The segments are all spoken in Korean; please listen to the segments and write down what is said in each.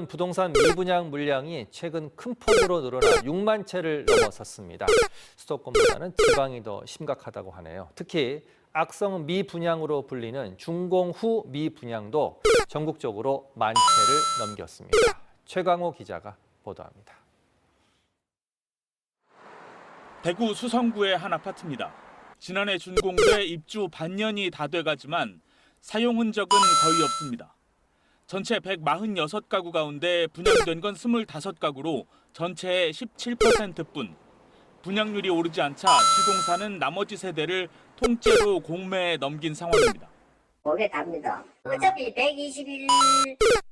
부동산 미분양 물량이 최근 큰 폭으로 늘어나 6만 채를 넘어섰습니다. 수도권보다는 지방이 더 심각하다고 하네요. 특히 악성 미분양으로 불리는 준공 후 미분양도 전국적으로 만 채를 넘겼습니다. 최강호 기자가 보도합니다. 대구 수성구의 한 아파트입니다. 지난해 준공돼 입주 반년이 다 돼가지만 사용 흔적은 거의 없습니다. 전체 146가구 가운데 분양된 건 25가구로 전체의 17%뿐. 분양률이 오르지 않자 시공사는 나머지 세대를 통째로 공매에 넘긴 상황입니다. 목에 답니다. 어차피 121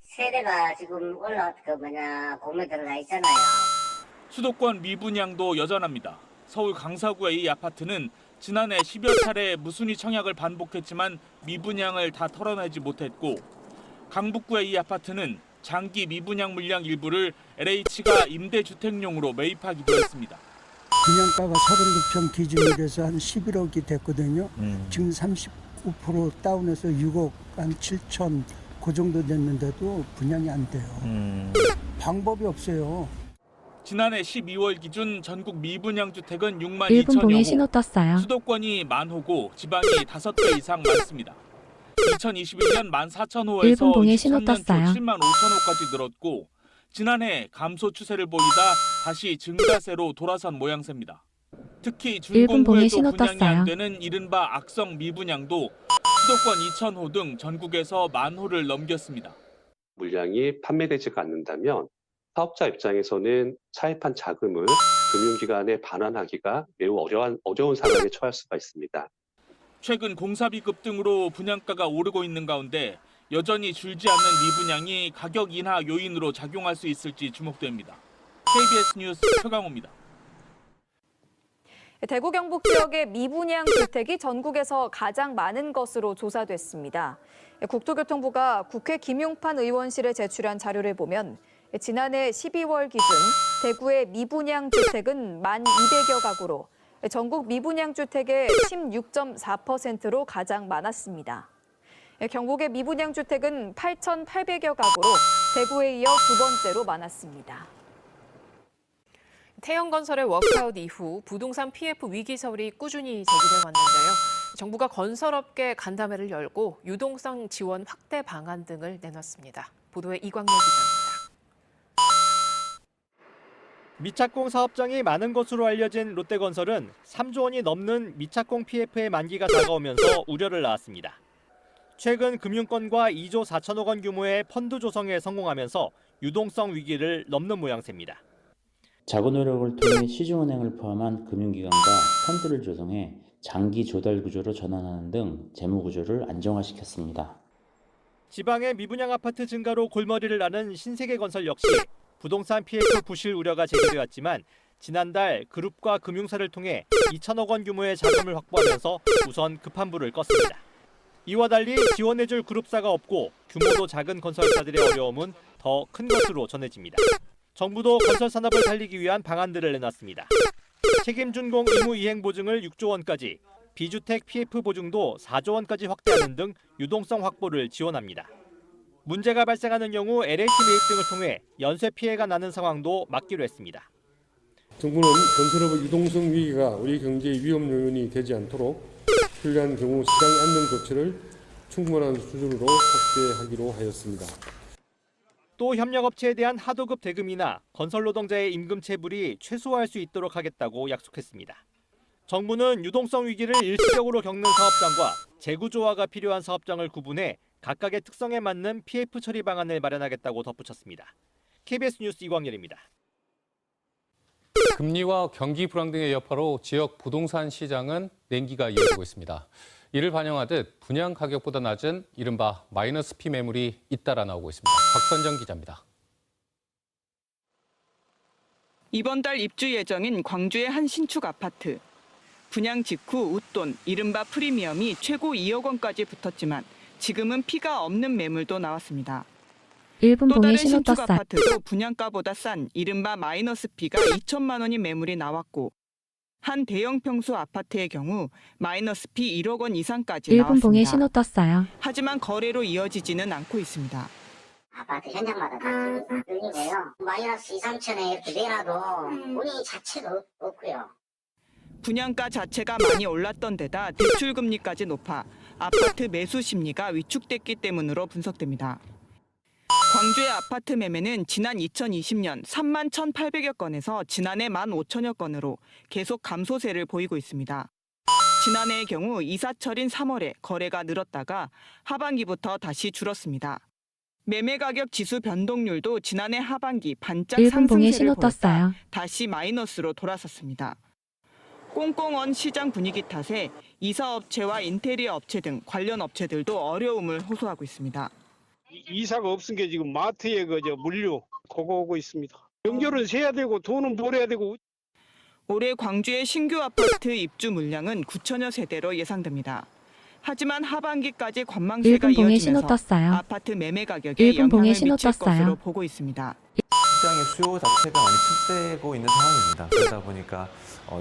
세대가 지금 공매 들어가 있잖아요. 수도권 미분양도 여전합니다. 서울 강서구의 이 아파트는 지난해 10여 차례 무순위 청약을 반복했지만 미분양을 다 털어내지 못했고, 강북구의 이 아파트는 장기 미분양 물량 일부를 LH가 임대주택용으로 매입하기도 했습니다. 분양가가 36평 기준이 돼서 한 11억이 됐거든요. 지금 39% 다운해서 6억 한 7천 그 정도 됐는데도 분양이 안 돼요. 방법이 없어요. 지난해 12월 기준 전국 미분양 주택은 6만 1분 2천여 봉에 호, 신호 떴어요. 수도권이 10,000호고 지방이 5배 이상 많습니다. 2021년 14,000호에서 1분 봉에 신호 23년 초 떴어요. 7만 5천호까지 늘었고, 지난해 감소 추세를 보이다 다시 증가세로 돌아선 모양새입니다. 특히 1분 봉에 준공후에도 신호 분양이 떴어요. 안 되는 이른바 악성 미분양도 수도권 2,000호 등 전국에서 10,000호를 넘겼습니다. 물량이 판매되지가 않는다면 사업자 입장에서는 차입한 자금을 금융기관에 반환하기가 매우 어려운 상황에 처할 수가 있습니다. 최근 공사비급 등으로 분양가가 오르고 있는 가운데 여전히 줄지 않는 미분양이 가격 인하 요인으로 작용할 수 있을지 주목됩니다. KBS 뉴스 최강호입니다. 대구 경북 지역의 미분양 주택이 전국에서 가장 많은 것으로 조사됐습니다. 국토교통부가 국회 김용판 의원실에 제출한 자료를 보면 지난해 12월 기준 대구의 미분양 주택은 1,200여 가구로 전국 미분양 주택의 16.4%로 가장 많았습니다. 경북의 미분양 주택은 8,800여 가구로 대구에 이어 두 번째로 많았습니다. 태영건설의 워크아웃 이후 부동산 PF 위기설이 꾸준히 제기돼 왔는데요. 정부가 건설업계 간담회를 열고 유동성 지원 확대 방안 등을 내놨습니다. 보도에 이광렬 기자입니다. 미착공 사업장이 많은 것으로 알려진 롯데건설은 3조 원이 넘는 미착공 PF의 만기가 다가오면서 우려를 낳았습니다. 최근 금융권과 2조 4천억 원 규모의 펀드 조성에 성공하면서 유동성 위기를 넘는 모양새입니다. 자구 노력을 통해 시중은행을 포함한 금융기관과 펀드를 조성해 장기 조달 구조로 전환하는 등 재무 구조를 안정화시켰습니다. 지방의 미분양 아파트 증가로 골머리를 앓는 신세계건설 역시 부동산 PF 부실 우려가 제기되었지만 지난달 그룹과 금융사를 통해 2천억 원 규모의 자금을 확보하면서 우선 급한 불을 껐습니다. 이와 달리 지원해줄 그룹사가 없고 규모도 작은 건설사들의 어려움은 더 큰 것으로 전해집니다. 정부도 건설 산업을 살리기 위한 방안들을 내놨습니다. 책임준공 의무 이행 보증을 6조 원까지, 비주택 PF 보증도 4조 원까지 확대하는 등 유동성 확보를 지원합니다. 문제가 발생하는 경우 LH 매입 등을 통해 연쇄 피해가 나는 상황도 막기로 했습니다. 정부는 건설업의 유동성 위기가 우리 경제의 위험 요인이 되지 않도록 필요한 경우 시장 안정 조치를 충분한 수준으로 확대하기로 하였습니다. 또 협력업체에 대한 하도급 대금이나 건설 노동자의 임금 체불이 최소화할 수 있도록 하겠다고 약속했습니다. 정부는 유동성 위기를 일시적으로 겪는 사업장과 재구조화가 필요한 사업장을 구분해 각각의 특성에 맞는 PF 처리 방안을 마련하겠다고 덧붙였습니다. KBS 뉴스 이광렬입니다. 금리와 경기 불황 등의 여파로 지역 부동산 시장은 냉기가 이어지고 있습니다. 이를 반영하듯 분양 가격보다 낮은 이른바 마이너스 피 매물이 잇따라 나오고 있습니다. 박선정 기자입니다. 이번 달 입주 예정인 광주의 한 신축 아파트. 분양 직후 웃돈, 이른바 프리미엄이 최고 2억 원까지 붙었지만 지금은 피가 없는 매물도 나왔습니다. 1분 또 봉에 다른 신호 신축 떴어요. 아파트도 분양가보다 싼 이른바 마이너스 피가 2천만 원인 매물이 나왔고, 한 대형 평수 아파트의 경우 마이너스 피 1억 원 이상까지 1분 나왔습니다. 봉에 신호 떴어요. 하지만 거래로 이어지지는 않고 있습니다. 아파트 현장마다 다 그리고요. 마이너스 2, 3천에 이렇게 내놔도 운이 자체가 없고요. 분양가 자체가 많이 올랐던 데다 대출 금리까지 높아 아파트 매수 심리가 위축됐기 때문으로 분석됩니다. 광주의 아파트 매매는 지난 2020년 3만 1,800여 건에서 지난해 15,000여 건으로 계속 감소세를 보이고 있습니다. 지난해의 경우 이사철인 3월에 거래가 늘었다가 하반기부터 다시 줄었습니다. 매매 가격 지수 변동률도 지난해 하반기 반짝 상승세를 보였다 다시 마이너스로 돌아섰습니다. 꽁꽁언 시장 분위기 탓에 이사업체와 인테리어 업체 등 관련 업체들도 어려움을 호소하고 있습니다. 이사가 없은 게 지금 마트에 물류 그거 오고 있습니다. 연결은 세야 되고 돈은 벌어야 되고. 올해 광주의 신규 아파트 입주 물량은 9천여 세대로 예상됩니다. 하지만 하반기까지 관망세가 이어지면서 아파트 매매 가격에 영향을 미칠 것으로 보고 있습니다. 시장의 수요 자체가 많이 침체되고 있는 상황입니다. 그러다 보니까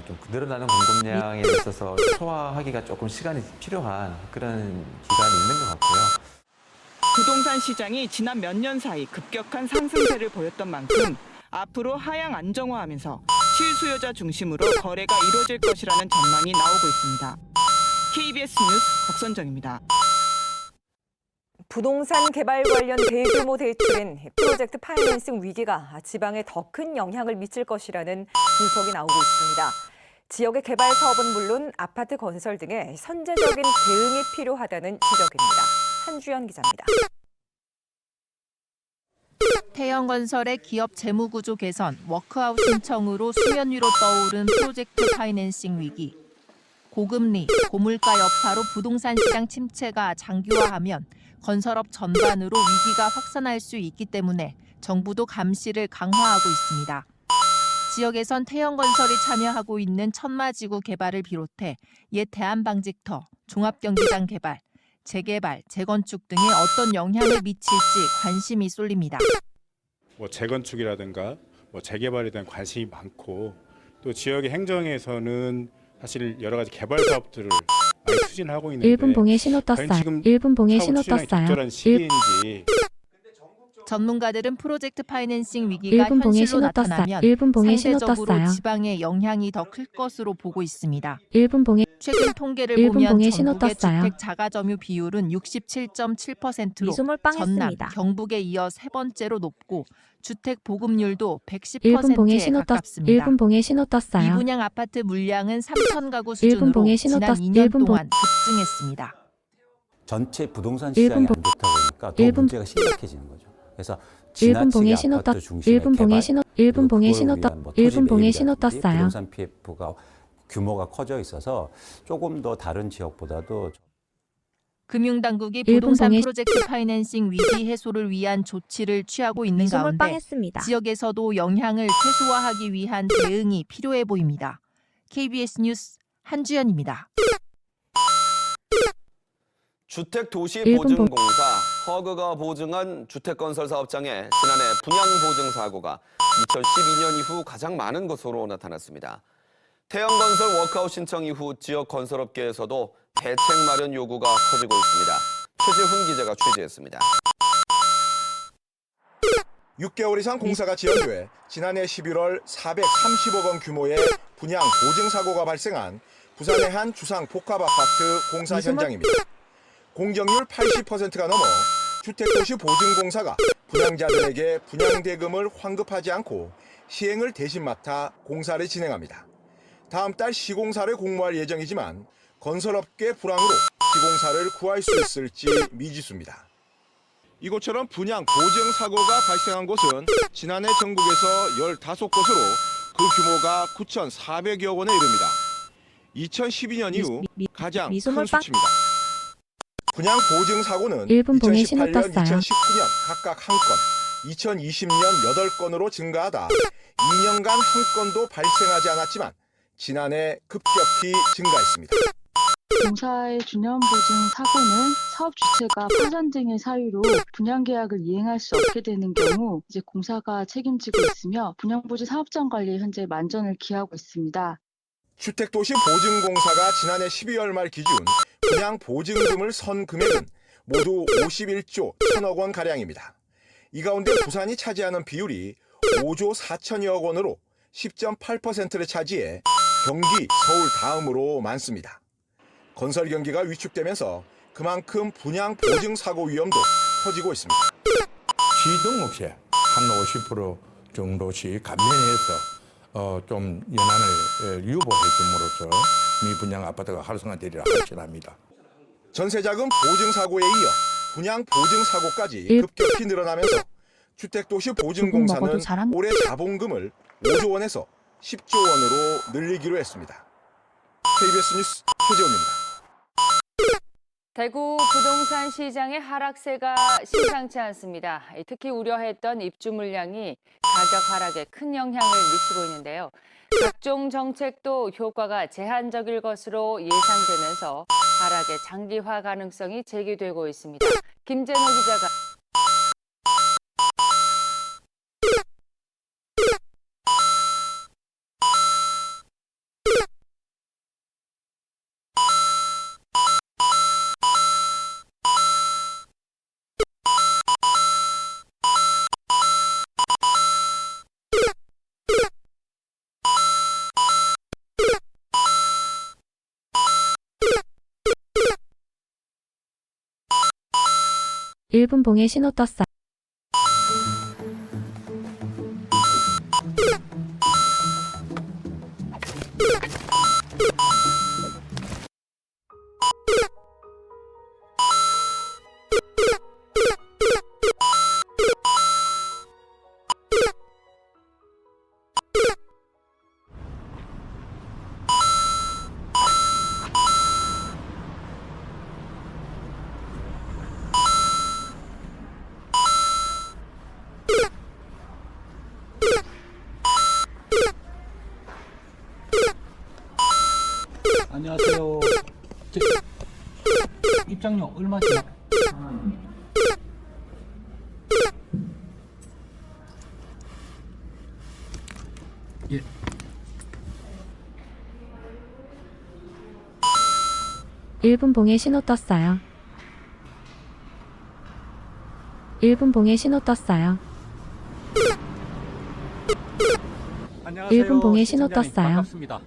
좀 늘어나는 공급량에 있어서 소화하기가 조금 시간이 필요한 그런 기간이 있는 것 같고요. 부동산 시장이 지난 몇 년 사이 급격한 상승세를 보였던 만큼 앞으로 하향 안정화하면서 실수요자 중심으로 거래가 이루어질 것이라는 전망이 나오고 있습니다. KBS 뉴스 곽선정입니다. 부동산 개발 관련 대규모 대출인 프로젝트 파이낸싱 위기가 지방에 더 큰 영향을 미칠 것이라는 분석이 나오고 있습니다. 지역의 개발 사업은 물론 아파트 건설 등의 선제적인 대응이 필요하다는 지적입니다. 한주연 기자입니다. 태영건설의 기업 재무구조 개선, 워크아웃 신청으로 수면 위로 떠오른 프로젝트 파이낸싱 위기. 고금리, 고물가 여파로 부동산 시장 침체가 장기화하면 건설업 전반으로 위기가 확산할 수 있기 때문에 정부도 감시를 강화하고 있습니다. 지역에선 태영건설이 참여하고 있는 천마지구 개발을 비롯해 옛 대한방직터, 종합경기장 개발, 재개발, 재건축 등에 어떤 영향을 미칠지 관심이 쏠립니다. 재건축이라든가 재개발에 대한 관심이 많고 또 지역의 행정에서는 사실 여러 가지 개발 사업들을 많이 추진하고 있는데 1분 봉에 신호 떴어요. 1분 봉에 신호 떴어요. 적절한 시기인지. 전문가들은 프로젝트 파이낸싱 위기가 1분 봉에 현실로 신호 나타나면 떴어요. 1분 봉에 신호 상대적으로 떴어요. 지방의 영향이 더 클 것으로 보고 있습니다. 1분 봉에 최근 통계를 1분 보면 봉에 신호 전국의 떴어요. 주택 자가점유 비율은 67.7%로 미소물 전남, 빵했습니다. 경북에 이어 세 번째로 높고 주택 보급률도 1분 봉에 110%에 신호 떴어요. 가깝습니다. 1분 봉에 신호 떴어요. 미분양 아파트 물량은 3천 가구 1분 수준으로 봉에 신호 지난 떴어요. 2년 1분 봉- 동안 급증했습니다. 전체 부동산 시장이 안 좋다 보니까 더 1분 문제가 심각해지는 거죠. 그래서 1분 봉에 지나치게 신호 떴 아파트 중심의 1분 봉에 개발, 신호 1분 봉에 그리고 신호 그걸 떴 위한 토지 1분 봉에 매입이라든지 신호 떴어요. 부동산 PF가 규모가 커져 있어서 조금 더 다른 지역보다도 금융당국이 1분 부동산 봉에 프로젝트 파이낸싱 위기 해소를 위한 조치를 취하고 있는 미소물 가운데 빵했습니다. 지역에서도 영향을 최소화하기 위한 대응이 필요해 보입니다. KBS 뉴스 한주연입니다. 주택도시보증공사 허그가 보증한 주택건설사업장의 지난해 분양보증사고가 2012년 이후 가장 많은 것으로 나타났습니다. 태영건설 워크아웃 신청 이후 지역 건설업계에서도 대책 마련 요구가 커지고 있습니다. 최재훈 기자가 취재했습니다. 6개월 이상 공사가 지연돼 지난해 11월 430억 원 규모의 분양 보증사고가 발생한 부산의 한 주상 복합아파트 공사 현장입니다. 공정률 80%가 넘어 주택도시보증공사가 분양자들에게 분양대금을 환급하지 않고 시행을 대신 맡아 공사를 진행합니다. 다음 달 시공사를 공모할 예정이지만 건설업계 불황으로 시공사를 구할 수 있을지 미지수입니다. 이곳처럼 분양 보증 사고가 발생한 곳은 지난해 전국에서 15곳으로 그 규모가 9,400여 원에 이릅니다. 2012년 이후 가장 큰 수치입니다. 분양 보증 사고는 1분 봉에 신호 2018년, 떴어요. 2019년 각각 1건, 2020년 8건으로 증가하다 2년간 한 건도 발생하지 않았지만 지난해 급격히 증가했습니다. 공사의 주년보증 사고는 사업 주체가 파산 등의 사유로 분양 계약을 이행할 수 없게 되는 경우 이제 공사가 책임지고 있으며 분양보증 사업장 관리에 현재 만전을 기하고 있습니다. 주택도시보증공사가 지난해 12월 말 기준 분양 보증금을 선 금액은 모두 51조 1,000억 원 가량입니다. 이 가운데 부산이 차지하는 비율이 5조 4천여억 원으로 10.8%를 차지해 경기, 서울 다음으로 많습니다. 건설 경기가 위축되면서 그만큼 분양 보증 사고 위험도 커지고 있습니다. 시등록세 한 50% 정도씩 감면해서 좀 연한을 유보해 줌으로써 미분양 아파트가 활성화되리라 확신합니다. 전세자금 보증 사고에 이어 분양 보증 사고까지 급격히 늘어나면서 주택도시 보증공사는 올해 자본금을 5조 원에서 10조 원으로 늘리기로 했습니다. KBS 뉴스 최재훈입니다. 대구 부동산 시장의 하락세가 심상치 않습니다. 특히 우려했던 입주 물량이 가격 하락에 큰 영향을 미치고 있는데요. 각종 정책도 효과가 제한적일 것으로 예상되면서 하락의 장기화 가능성이 제기되고 있습니다. 김재노 기자가 일분 봉에 신호 떴어요. 안녕하세요. 입장료 얼마죠? 예. 일분 봉에 신호 떴어요. 1분 봉에 신호 떴어요. 안녕하세요. 1분 봉에 신호 시청자님, 떴어요. 반갑습니다.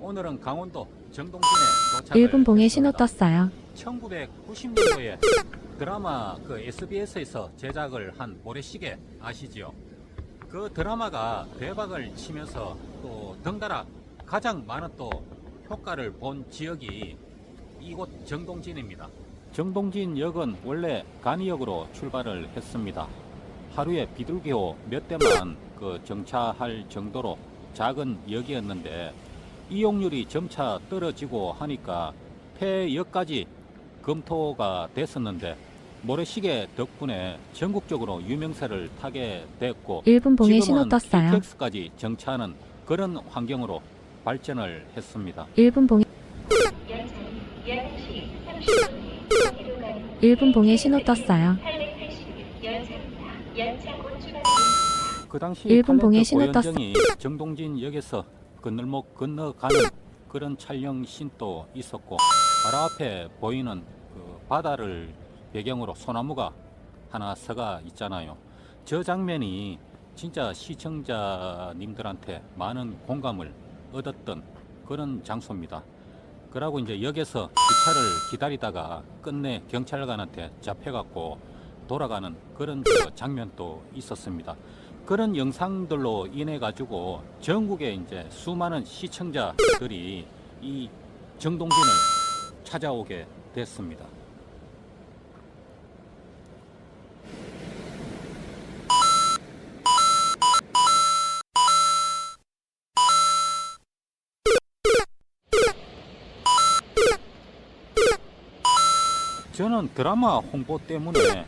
오늘은 강원도 정동진에 도착을 1분 봉에 했습니다. 신호 떴어요. 1990년도에 드라마 그 SBS에서 제작을 한 모래시계 아시지요? 그 드라마가 대박을 치면서 또 덩달아 가장 많은 또 효과를 본 지역이 이곳 정동진입니다. 정동진역은 원래 간이역으로 출발을 했습니다. 하루에 비둘기호 몇 대만 그 정차할 정도로 작은 역이었는데 이용률이 점차 떨어지고 하니까 폐역까지 검토가 됐었는데 모래시계 덕분에 전국적으로 유명세를 타게 됐고 1분 봉에 신호 지금은 떴어요. KTX까지 정차하는 그런 환경으로 발전을 했습니다. 1분 봉에 1분 봉에 신호 떴어요. 그 당시 1분 봉에 탤런트 신호 고현정이 정동진역에서 건널목 건너가는 그런 촬영 씬도 있었고 바로 앞에 보이는 그 바다를 배경으로 소나무가 하나 서가 있잖아요. 저 장면이 진짜 시청자님들한테 많은 공감을 얻었던 그런 장소입니다. 그러고 이제 역에서 기차를 기다리다가 끝내 경찰관한테 잡혀갖고 돌아가는 그런 저 장면도 있었습니다. 그런 영상들로 인해 가지고 전국에 이제 수많은 시청자들이 이 정동진을 찾아오게 됐습니다. 저는 드라마 홍보 때문에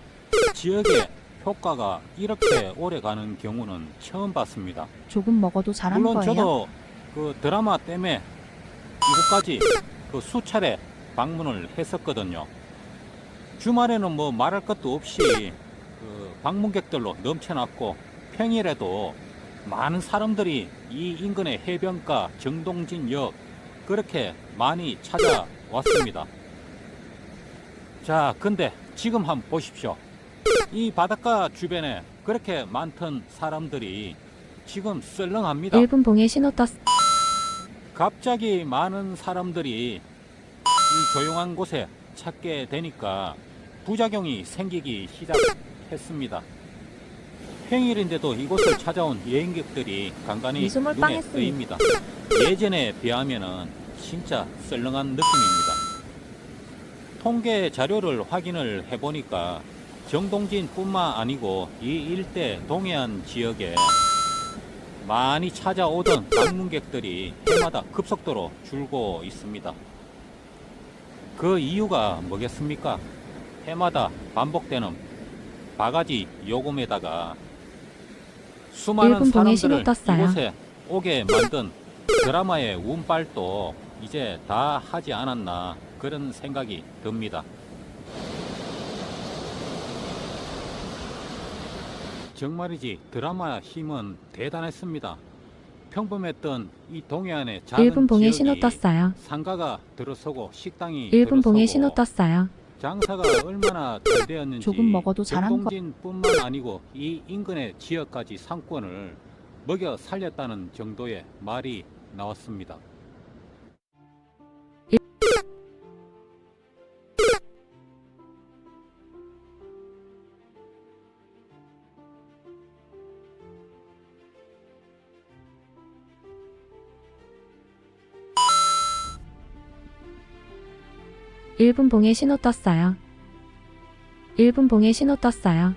지역에 효과가 이렇게 오래 가는 경우는 처음 봤습니다. 조금 먹어도 잘한 물론 거예요. 저도 그 드라마 때문에 이곳까지 그 수차례 방문을 했었거든요. 주말에는 뭐 말할 것도 없이 그 방문객들로 넘쳐났고 평일에도 많은 사람들이 이 인근의 해변가 정동진역 그렇게 많이 찾아왔습니다. 자, 근데 지금 한번 보십시오. 이 바닷가 주변에 그렇게 많던 사람들이 지금 썰렁합니다. 1분 봉에 신호 떴. 갑자기 많은 사람들이 이 조용한 곳에 찾게 되니까 부작용이 생기기 시작했습니다. 평일인데도 이곳을 찾아온 여행객들이 간간히 미소물 눈에 빵했습니다. 뜨입니다. 예전에 비하면은 진짜 썰렁한 느낌입니다. 통계 자료를 확인을 해보니까 정동진뿐만 아니고 이 일대 동해안 지역에 많이 찾아오던 방문객들이 해마다 급속도로 줄고 있습니다. 그 이유가 뭐겠습니까? 해마다 반복되는 바가지 요금에다가 수많은 1분 봉에 신호 사람들을 떴어요. 이곳에 오게 만든 드라마의 운빨도 이제 다 하지 않았나 그런 생각이 듭니다. 정말이지 드라마 힘은 대단했습니다. 평범했던 이 동해안의 작은 1분 봉에 지역이 신호 떴어요. 상가가 들어서고 식당이 1분 봉에 들어서고 신호 떴어요. 장사가 얼마나 잘 되었는지 조금 먹어도 잘한 거. 정동진뿐만 아니고 이 인근의 지역까지 상권을 먹여 살렸다는 정도의 말이 나왔습니다. 일 분 봉에 신호 떴어요. 1분 봉에 신호 떴어요.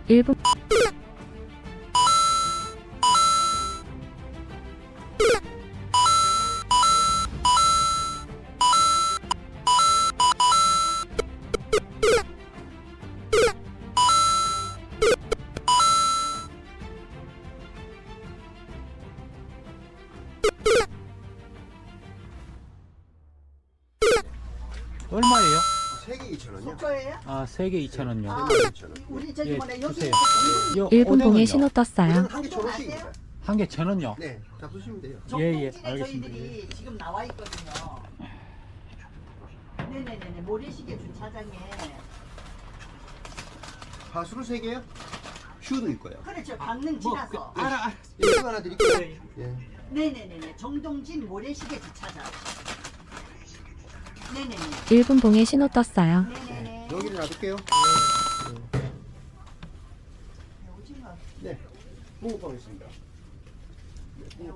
일분 얼마예요? 3개 2,000원이요? 거예요? 아, 3개 2,000원요. 아, 우리 저기 예, 뭐냐 여기 주세요. 있는 요 1분 봉에 오뎅은요? 신호 떴어요. 한개 1,000원씩입니다. 한 개 1,000원요? 네, 잡수시면 돼요. 예, 예, 정동진에 알겠습니다. 저희들이 지금 나와 있거든요. 네네네네 모래시계 주차장에 파수로 3개요? 슈도 있고요. 그렇죠 강릉 지나서 이거 하나 드릴게요. 예. 네네네네 정동진 모래시계 주차장. 네네네 1분 봉에 신호 떴어요. 여기를 놔둘게요. 네, 붕어빵 있습니다.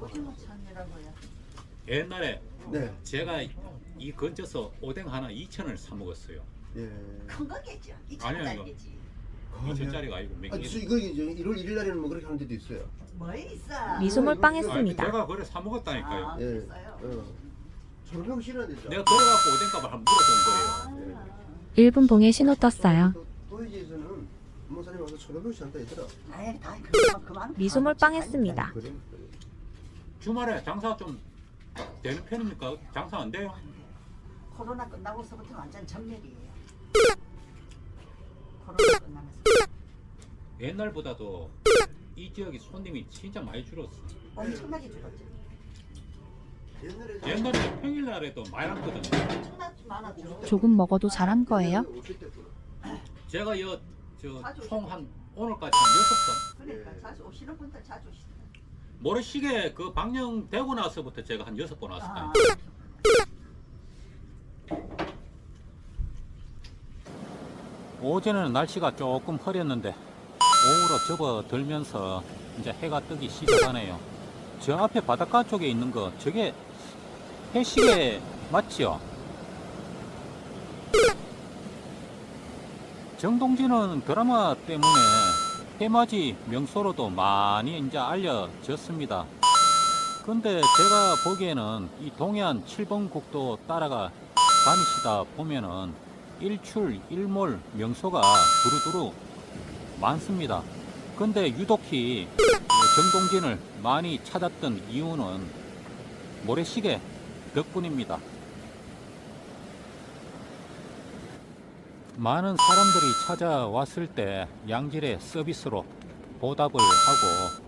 오징어 참이라고요. 옛날에 네. 제가 이 근처에서 오뎅 하나 2,000원을 사 먹었어요. 예. 큰 거겠죠. 아니요, 2,000원짜리겠지. 2,000원짜리가 아니고 몇 개. 이거 이제 1월 1일 날에는 뭐 그렇게 하는 데도 있어요. 뭐 있어? 미소물 빵했습니다. 제가 그래 사 먹었다니까요. 아, 예. 그랬어요? 저녁 싫어야 되죠. 내가 그래갖고 오뎅값을 한번 물어본 거예요. 1분 봉에 신호 떴어요. 도의지에서는 부모사님 와서 1,500원씩 한다 했더라. 아이 다 그만. 미소물 빵했습니다. 주말에 장사 좀 되는 편입니까? 장사 안 돼요? 코로나 끝나고서부터 완전 전멸이에요. 코로나 끝나면서 옛날보다도 이 지역이 손님이 진짜 많이 줄었어. 엄청나게 줄었죠. 옛날에 평일날에도 많이 왔거든요. 엄청나게 많아졌죠. 조금 먹어도 잘한 거예요. 제가 총 한 오늘까지 한 6번. 그러니까 자주 오시는 분들 자주 오시는. 모래시계 그 방영되고 나서부터 제가 한 6번 왔어요. 오전에는 날씨가 조금 흐렸는데 오후로 접어들면서 이제 해가 뜨기 시작하네요. 저 앞에 바닷가 쪽에 있는 거 저게 해시계 맞지요? 정동진은 드라마 때문에 해맞이 명소로도 많이 이제 알려졌습니다. 근데 제가 보기에는 이 동해안 7번 국도 따라가 다니시다 보면은 일출 일몰 명소가 두루두루 많습니다. 근데 유독히 정동진을 많이 찾았던 이유는 모래시계 덕분입니다. 많은 사람들이 찾아왔을 때 양질의 서비스로 보답을 하고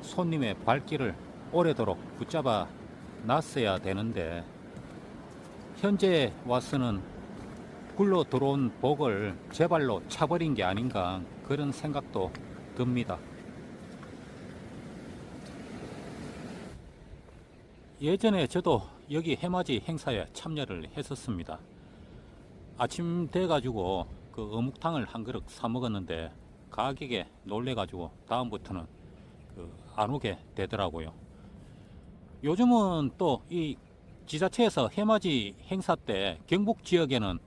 손님의 발길을 오래도록 붙잡아 놨어야 되는데 현재 와서는 굴러 들어온 복을 제 발로 차버린 게 아닌가 그런 생각도 듭니다. 예전에 저도 여기 해맞이 행사에 참여를 했었습니다. 아침 돼가지고 그 어묵탕을 한 그릇 사 먹었는데 가격에 놀래가지고 다음부터는 안 오게 되더라고요. 요즘은 또 이 지자체에서 해맞이 행사 때 경북 지역에는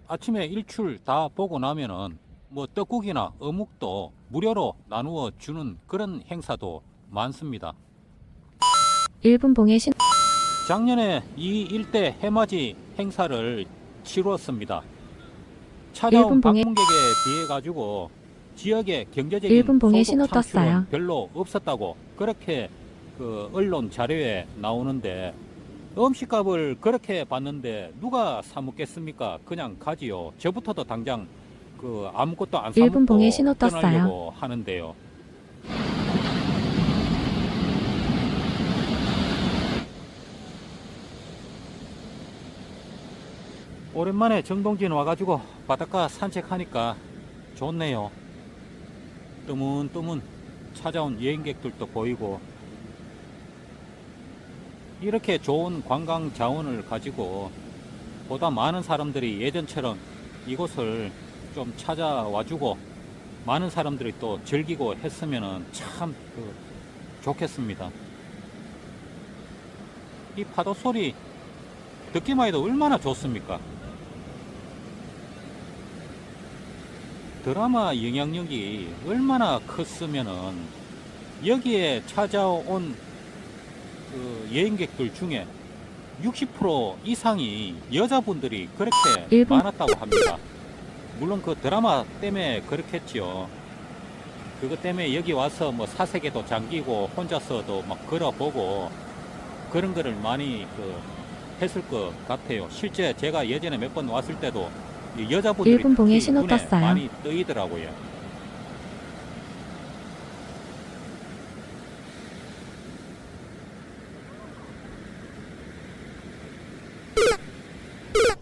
아침에 일출 다 보고 나면은 뭐 떡국이나 어묵도 무료로 나누어 주는 그런 행사도 많습니다. 1분 봉해 작년에 이 일대 해맞이 행사를 치루었습니다. 찾아온 방문객에 비해 가지고 지역의 경제적인 1분 봉해 소득 신호 창출은 떴어요. 별로 없었다고 그렇게 그 언론 자료에 나오는데 음식값을 그렇게 받는데 누가 사 먹겠습니까? 그냥 가지요. 저부터도 당장 그 아무것도 안 사 1분 봉해 먹고 신호 떴어요. 떠나려고 하는데요. 오랜만에 정동진 와가지고 바닷가 산책하니까 좋네요. 뜨문뜨문 찾아온 여행객들도 보이고 이렇게 좋은 관광 자원을 가지고 보다 많은 사람들이 예전처럼 이곳을 좀 찾아와주고 많은 사람들이 또 즐기고 했으면 참 좋겠습니다. 이 파도 소리 듣기만 해도 얼마나 좋습니까? 드라마 영향력이 얼마나 컸으면은 여기에 찾아온 그 여행객들 중에 60% 이상이 여자분들이 그렇게 1분. 많았다고 합니다. 물론 그 드라마 때문에 그렇겠죠. 그것 때문에 여기 와서 뭐 사색에도 잠기고 혼자서도 막 걸어보고 그런 거를 많이 했을 것 같아요. 실제 제가 예전에 몇 번 왔을 때도 이 여자분들이 1분 봉해 특히 신호 눈에 떴어요. 많이 뜨이더라고요.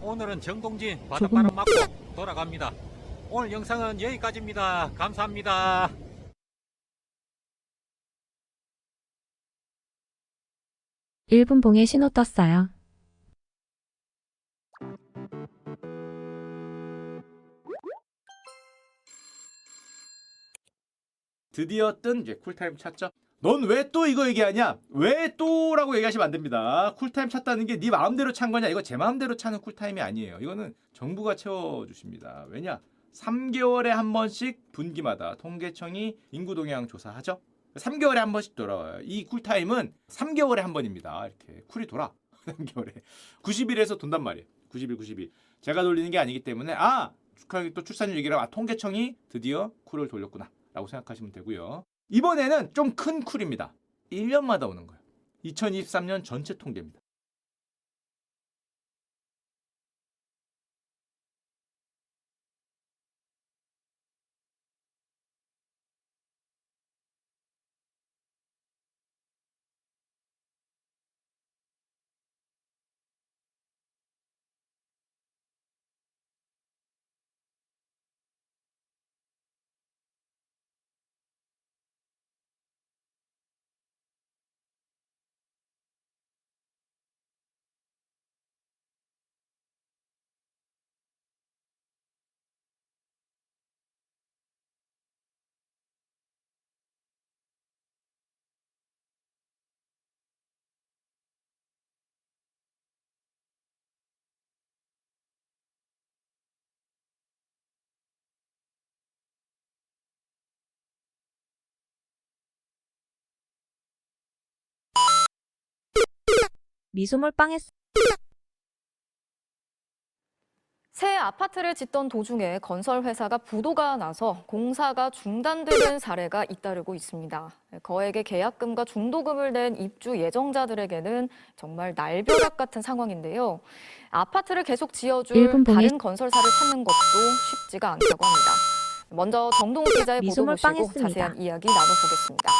오늘은 정동진 바닷바람 맞고 돌아갑니다. 오늘 영상은 여기까지입니다. 감사합니다. 1분 봉해 신호 떴어요. 드디어 뜬 이제 쿨타임 찾죠? 넌 왜 또 이거 얘기하냐? 왜 또라고 얘기하시면 안 됩니다. 쿨타임 찾다는 게 네 마음대로 찬 거냐? 이거 제 마음대로 차는 쿨타임이 아니에요. 이거는 정부가 채워주십니다. 왜냐? 3개월에 한 번씩 분기마다 통계청이 인구 동향 조사하죠? 3개월에 한 번씩 돌아와요. 이 쿨타임은 3개월에 한 번입니다. 이렇게 쿨이 돌아. 3개월에. 90일에서 돈단 말이에요. 90일, 90일. 제가 돌리는 게 아니기 때문에 축하하게 또 출산율 얘기를 통계청이 드디어 쿨을 돌렸구나 라고 생각하시면 되고요. 이번에는 좀 큰 쿨입니다. 1년마다 오는 거예요. 2023년 전체 통계입니다. 미소물 빵에 새 아파트를 짓던 도중에 건설 회사가 부도가 나서 공사가 중단되는 사례가 잇따르고 있습니다. 거액의 계약금과 중도금을 낸 입주 예정자들에게는 정말 날벼락 같은 상황인데요. 아파트를 계속 지어줄 다른 건설사를 찾는 것도 쉽지가 않다고 합니다. 먼저 정동욱 기자의 보도 보시고 자세한 이야기 나눠보겠습니다.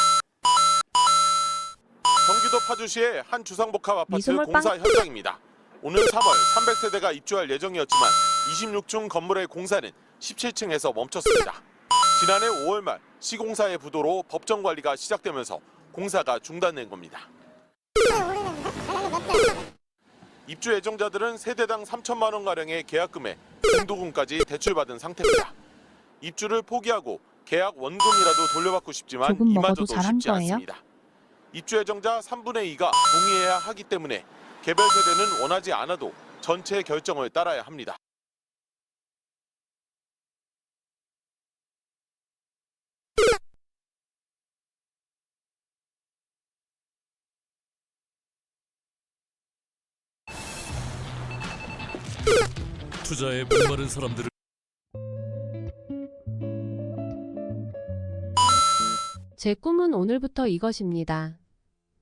경기도 파주시의 한 주상복합 아파트 공사 현장입니다. 오는 3월 300세대가 입주할 예정이었지만 26층 건물의 공사는 17층에서 멈췄습니다. 지난해 5월 말 시공사의 부도로 법정 관리가 시작되면서 공사가 중단된 겁니다. 입주 예정자들은 세대당 3천만 원가량의 계약금에 중도금까지 대출받은 상태입니다. 입주를 포기하고 계약 원금이라도 돌려받고 싶지만 이마저도 쉽지 않습니다. 입주 예정자 3분의 2가 동의해야 하기 때문에 개별 세대는 원하지 않아도 전체 결정을 따라야 합니다. 투자에 목마른 사람들을 제 꿈은 오늘부터 이것입니다.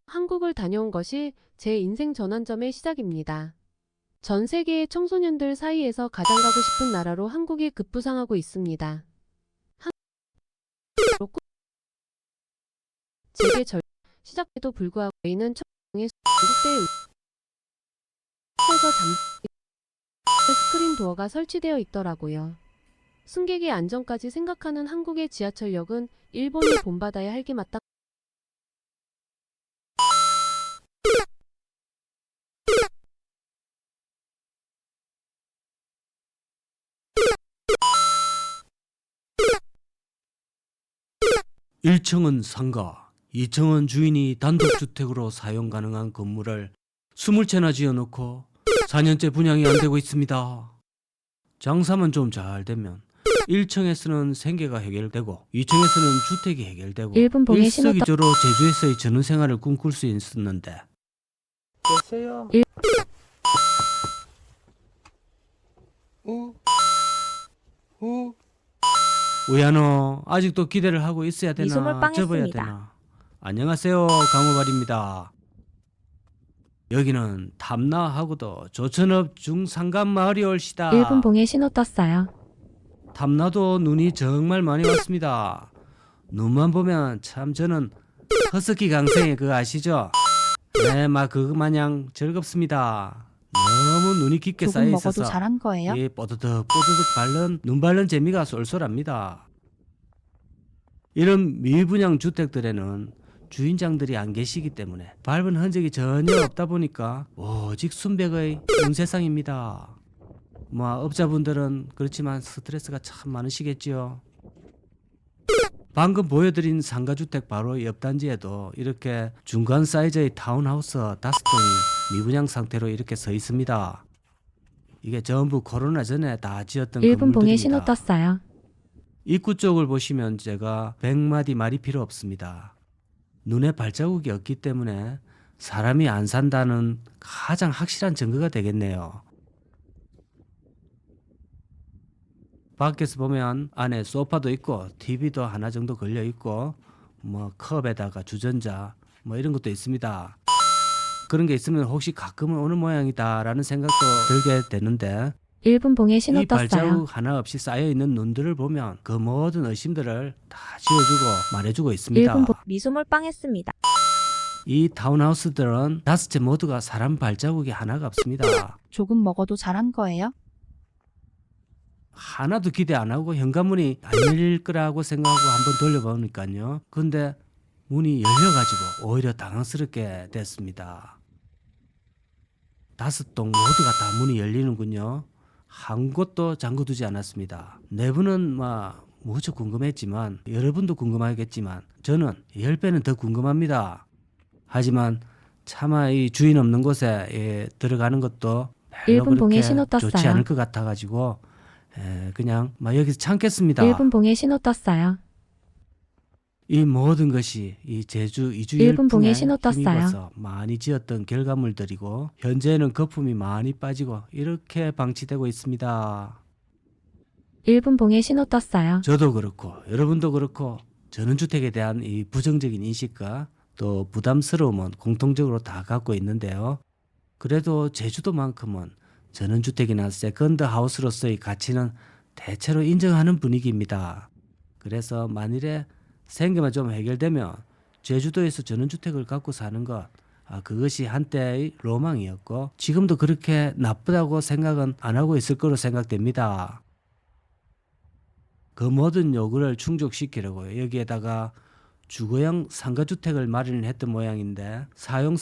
한국을 다녀온 것이 제 인생 전환점의 시작입니다. 전 세계의 청소년들 사이에서 가장 가고 싶은 나라로 한국이 급부상하고 있습니다. 제게 시작에도 불구하고 저희는 청소년의 한국대에 스크린 도어가 설치되어 있더라고요. 승객의 안전까지 생각하는 한국의 지하철역은 일본이 본받아야 할 게 맞다. (1층은) 상가, 2층은 주인이 단독주택으로 사용 가능한 건물을 20채나 지어놓고 4년째 분양이 안 되고 있습니다. 장사만 좀 잘 되면 1층에서는 생계가 해결되고 2층에서는 주택이 해결되고 일석이조로 제주에서의 전원 생활을 꿈꿀 수 있었는데 됐어요. 우야노 아직도 기대를 하고 있어야 되나 접어야 빵했습니다. 되나. 안녕하세요, 강호발입니다. 여기는 탐나하고도 조천읍 중산간 마을이 올시다. 1분 봉에 신호 떴어요. 탐나도 눈이 정말 많이 왔습니다. 눈만 보면 참 저는 허스키 강생의 그거 아시죠? 네, 막 그거 마냥 즐겁습니다. 너무 눈이 깊게 쌓여 조금 있어서 먹어도 잘한 거예요? 이 뽀드득 바른 눈 바른 재미가 쏠쏠합니다. 이런 미분양 주택들에는 주인장들이 안 계시기 때문에 밟은 흔적이 전혀 없다 보니까 오직 순백의 눈세상입니다. 뭐 업자분들은 그렇지만 스트레스가 참 많으시겠지요. 방금 보여드린 상가주택 바로 옆 단지에도 이렇게 중간 사이즈의 타운하우스 5동이 미분양 상태로 이렇게 서 있습니다. 이게 전부 코로나 전에 다 지었던 1분 봉에 건물들입니다. 신호 떴어요. 입구 쪽을 보시면 제가 100마디 말이 필요 없습니다. 눈에 발자국이 없기 때문에 사람이 안 산다는 가장 확실한 증거가 되겠네요. 밖에서 보면 안에 소파도 있고 TV도 하나 정도 걸려 있고 뭐 컵에다가 주전자 뭐 이런 것도 있습니다. 그런 게 있으면 혹시 가끔은 오는 모양이다라는 생각도 들게 되는데 1분 봉에 신호 이 떴어요. 발자국 하나 없이 쌓여있는 눈들을 보면 그 모든 의심들을 다 지워주고 말해주고 있습니다. 1분 봉 미소물 빵했습니다. 이 타운하우스들은 5채 모두가 사람 발자국이 하나가 없습니다. 조금 먹어도 잘한 거예요? 하나도 기대 안 하고 현관문이 안 열릴 거라고 생각하고 한번 돌려보니까요. 근데 문이 열려가지고 오히려 당황스럽게 됐습니다. 5동 모두가 다 문이 열리는군요. 한 곳도 잠궈두지 않았습니다. 내부는 무척 궁금했지만 여러분도 궁금하겠지만 저는 10배는 더 궁금합니다. 하지만 차마 이 주인 없는 곳에 들어가는 것도 별로 1분 봉에 신호 그렇게 좋지 떴어요. 않을 것 같아가지고 그냥 여기서 참겠습니다. 1분 봉에 신호 떴어요. 이 모든 것이 이 제주 이주 1분 봉에 열풍에 신호 떴어요. 힘입어서 많이 지었던 결과물들이고 현재는 거품이 많이 빠지고 이렇게 방치되고 있습니다. 1분 봉에 신호 떴어요. 저도 그렇고 여러분도 그렇고 전원주택에 대한 이 부정적인 인식과 또 부담스러움은 공통적으로 다 갖고 있는데요. 그래도 제주도만큼은 전원주택이나 세컨드 하우스로서의 가치는 대체로 인정하는 분위기입니다. 그래서 만일에 생계만 좀 해결되면 제주도에서 전원주택을 갖고 사는 것, 그것이 한때의 로망이었고 지금도 그렇게 나쁘다고 생각은 안 하고 있을 거로 생각됩니다. 그 모든 요구를 충족시키려고 여기에다가 주거형 상가주택을 마련했던 모양인데 사용